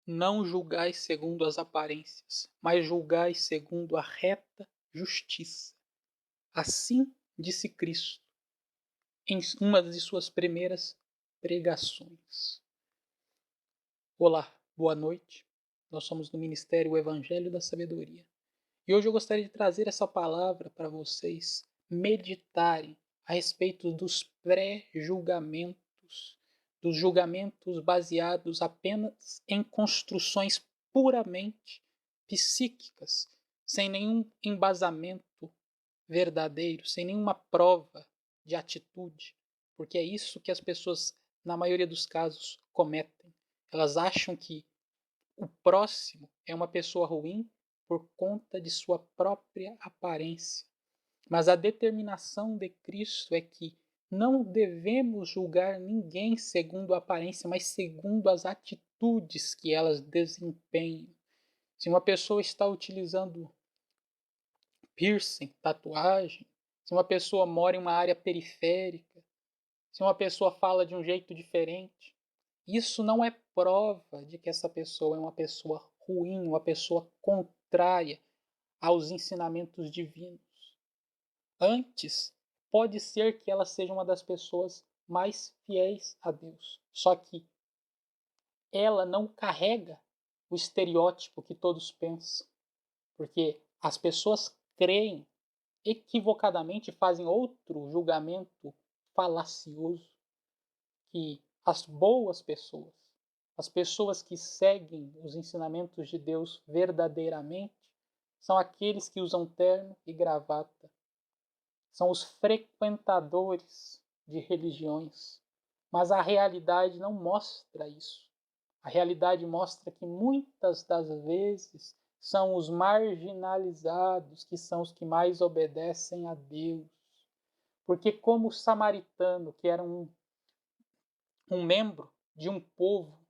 Não julgais segundo as aparências, mas julgais segundo a reta justiça. Assim disse Cristo em uma de suas primeiras pregações. Olá, boa noite. Nós somos do Ministério Evangelho da Sabedoria. E hoje eu gostaria de trazer essa palavra para vocês meditarem a respeito dos pré-julgamentos, dos julgamentos baseados apenas em construções puramente psíquicas, sem nenhum embasamento verdadeiro, sem nenhuma prova de atitude, porque é isso que as pessoas, na maioria dos casos, cometem. Elas acham que o próximo é uma pessoa ruim por conta de sua própria aparência. Mas a determinação de Cristo é que não devemos julgar ninguém segundo a aparência, mas segundo as atitudes que elas desempenham. Se uma pessoa está utilizando piercing, tatuagem, se uma pessoa mora em uma área periférica, se uma pessoa fala de um jeito diferente, isso não é prova de que essa pessoa é uma pessoa ruim, uma pessoa contrária aos ensinamentos divinos. Antes, pode ser que ela seja uma das pessoas mais fiéis a Deus. Só que ela não carrega o estereótipo que todos pensam. Porque as pessoas creem equivocadamente, fazem outro julgamento falacioso, que as boas pessoas, as pessoas que seguem os ensinamentos de Deus verdadeiramente, são aqueles que usam terno e gravata. São os frequentadores de religiões. Mas a realidade não mostra isso. A realidade mostra que muitas das vezes são os marginalizados que são os que mais obedecem a Deus. Porque como o samaritano, que era um membro de um povo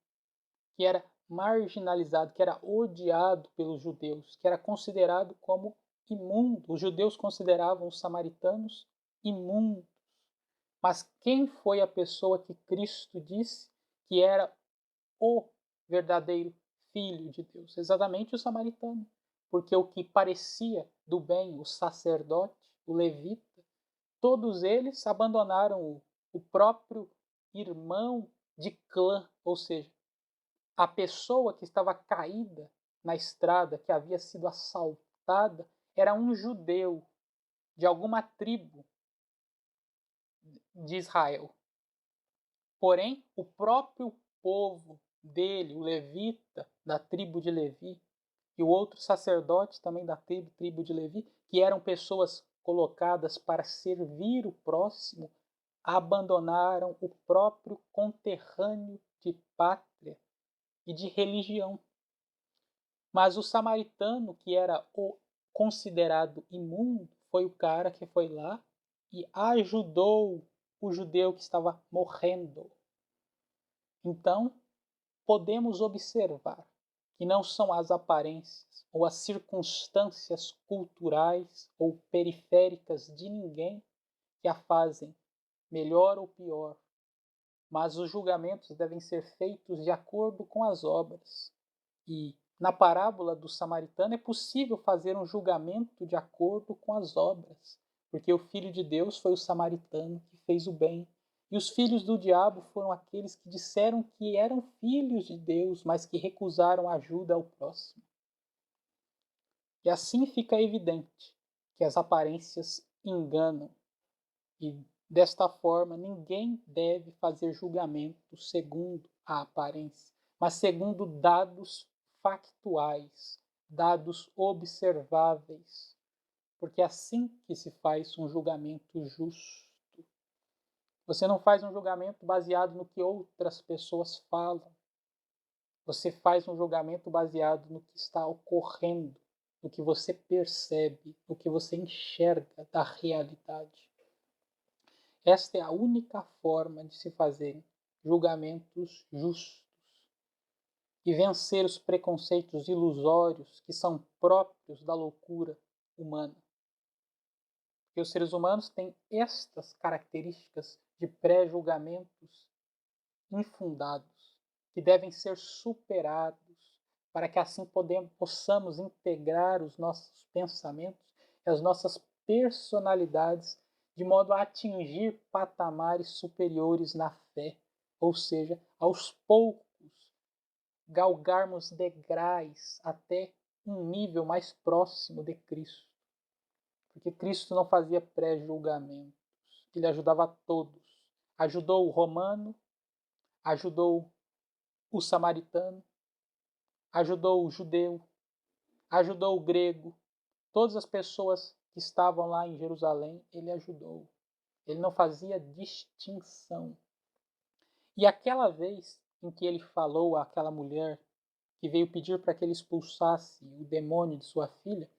que era marginalizado, que era odiado pelos judeus, que era considerado como imundo. Os judeus consideravam os samaritanos imundos. Mas quem foi a pessoa que Cristo disse que era o verdadeiro Filho de Deus? Exatamente o samaritano. Porque o que parecia do bem, o sacerdote, o levita, todos eles abandonaram o próprio irmão de clã, ou seja, a pessoa que estava caída na estrada, que havia sido assaltada, era um judeu de alguma tribo de Israel. Porém, o próprio povo dele, o levita, da tribo de Levi, e o outro sacerdote também da tribo de Levi, que eram pessoas colocadas para servir o próximo, abandonaram o próprio conterrâneo de pátria e de religião. Mas o samaritano, que era o considerado imundo, foi o cara que foi lá e ajudou o judeu que estava morrendo. Então, podemos observar que não são as aparências ou as circunstâncias culturais ou periféricas de ninguém que a fazem melhor ou pior, mas os julgamentos devem ser feitos de acordo com as obras. E na parábola do samaritano é possível fazer um julgamento de acordo com as obras, porque o Filho de Deus foi o samaritano que fez o bem. E os filhos do diabo foram aqueles que disseram que eram filhos de Deus, mas que recusaram ajuda ao próximo. E assim fica evidente que as aparências enganam. E desta forma, ninguém deve fazer julgamento segundo a aparência, mas segundo dados factuais, dados observáveis, porque é assim que se faz um julgamento justo. Você não faz um julgamento baseado no que outras pessoas falam. Você faz um julgamento baseado no que está ocorrendo, no que você percebe, no que você enxerga da realidade. Esta é a única forma de se fazer julgamentos justos e vencer os preconceitos ilusórios que são próprios da loucura humana. Porque os seres humanos têm estas características de pré-julgamentos infundados, que devem ser superados para que assim possamos integrar os nossos pensamentos e as nossas personalidades de modo a atingir patamares superiores na fé, ou seja, aos poucos galgarmos degraus até um nível mais próximo de Cristo. Porque Cristo não fazia pré-julgamentos, ele ajudava a todos. Ajudou o romano, ajudou o samaritano, ajudou o judeu, ajudou o grego, todas as pessoas que estavam lá em Jerusalém, ele ajudou. Ele não fazia distinção. E aquela vez em que ele falou àquela mulher que veio pedir para que ele expulsasse o demônio de sua filha,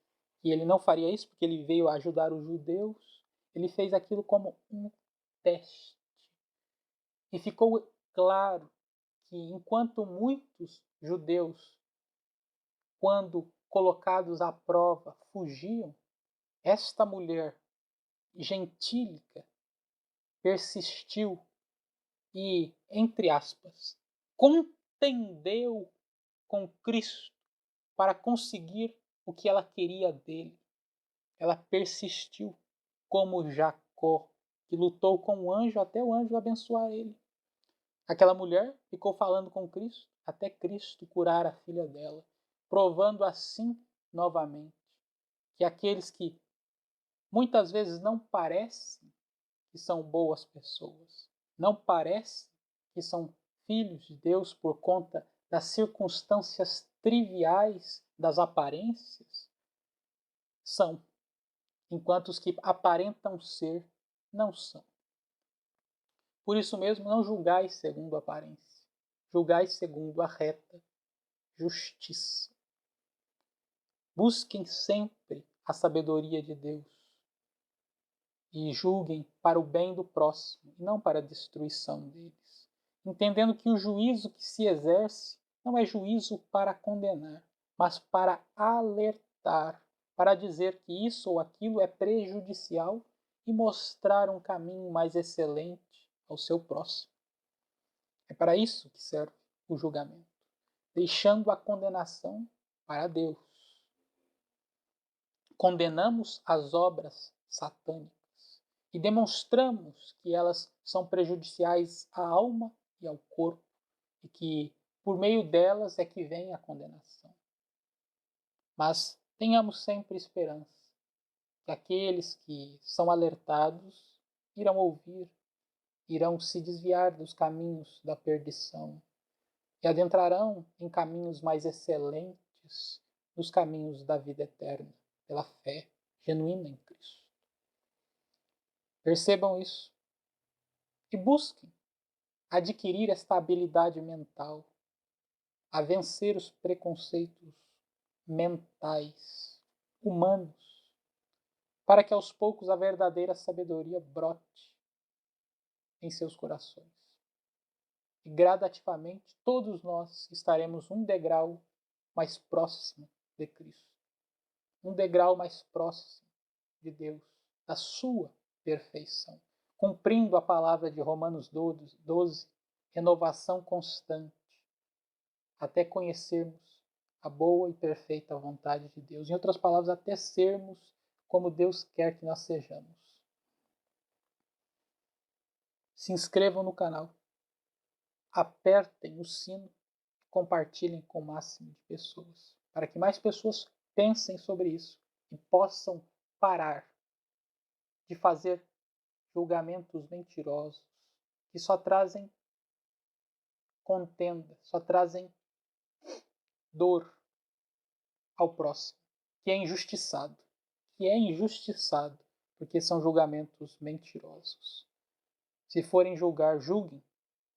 e ele não faria isso porque ele veio ajudar os judeus, ele fez aquilo como um teste. E ficou claro que enquanto muitos judeus, quando colocados à prova, fugiam, esta mulher gentílica persistiu e, entre aspas, contendeu com Cristo para conseguir o que ela queria dele. Ela persistiu, como Jacó, que lutou com o anjo até o anjo abençoar ele. Aquela mulher ficou falando com Cristo até Cristo curar a filha dela, provando assim novamente que aqueles que muitas vezes não parecem que são boas pessoas, não parecem que são filhos de Deus por conta das circunstâncias triviais das aparências, são, enquanto os que aparentam ser não são. Por isso mesmo, não julgais segundo a aparência, julgais segundo a reta justiça. Busquem sempre a sabedoria de Deus e julguem para o bem do próximo e não para a destruição deles, entendendo que o juízo que se exerce não é juízo para condenar, mas para alertar, para dizer que isso ou aquilo é prejudicial e mostrar um caminho mais excelente ao seu próximo. É para isso que serve o julgamento, deixando a condenação para Deus. Condenamos as obras satânicas e demonstramos que elas são prejudiciais à alma e ao corpo e que por meio delas é que vem a condenação. Mas tenhamos sempre esperança que aqueles que são alertados irão ouvir, irão se desviar dos caminhos da perdição e adentrarão em caminhos mais excelentes, nos caminhos da vida eterna, pela fé genuína em Cristo. Percebam isso e busquem adquirir esta habilidade mental, a vencer os preconceitos mentais, humanos, para que aos poucos a verdadeira sabedoria brote em seus corações. E gradativamente todos nós estaremos um degrau mais próximo de Cristo, um degrau mais próximo de Deus, da sua perfeição, cumprindo a palavra de Romanos 12, renovação constante, até conhecermos a boa e perfeita vontade de Deus. Em outras palavras, até sermos como Deus quer que nós sejamos. Se inscrevam no canal, apertem o sino e compartilhem com o máximo de pessoas, para que mais pessoas pensem sobre isso e possam parar de fazer julgamentos mentirosos que só trazem contenda, só trazem dor ao próximo, que é injustiçado, porque são julgamentos mentirosos. Se forem julgar, julguem,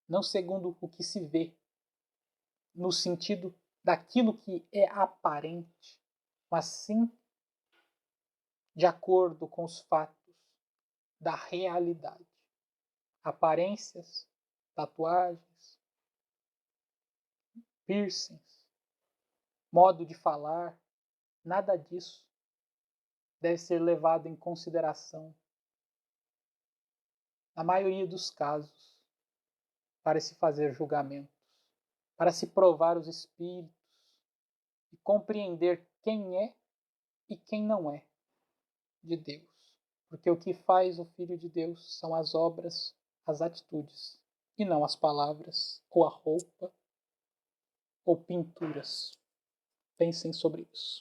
não segundo o que se vê, no sentido daquilo que é aparente, mas sim de acordo com os fatos da realidade. Aparências, tatuagens, piercings, modo de falar, nada disso deve ser levado em consideração, na maioria dos casos, para se fazer julgamentos, para se provar os espíritos, compreender quem é e quem não é de Deus. Porque o que faz o Filho de Deus são as obras, as atitudes, e não as palavras, ou a roupa, ou pinturas. Pensem sobre isso.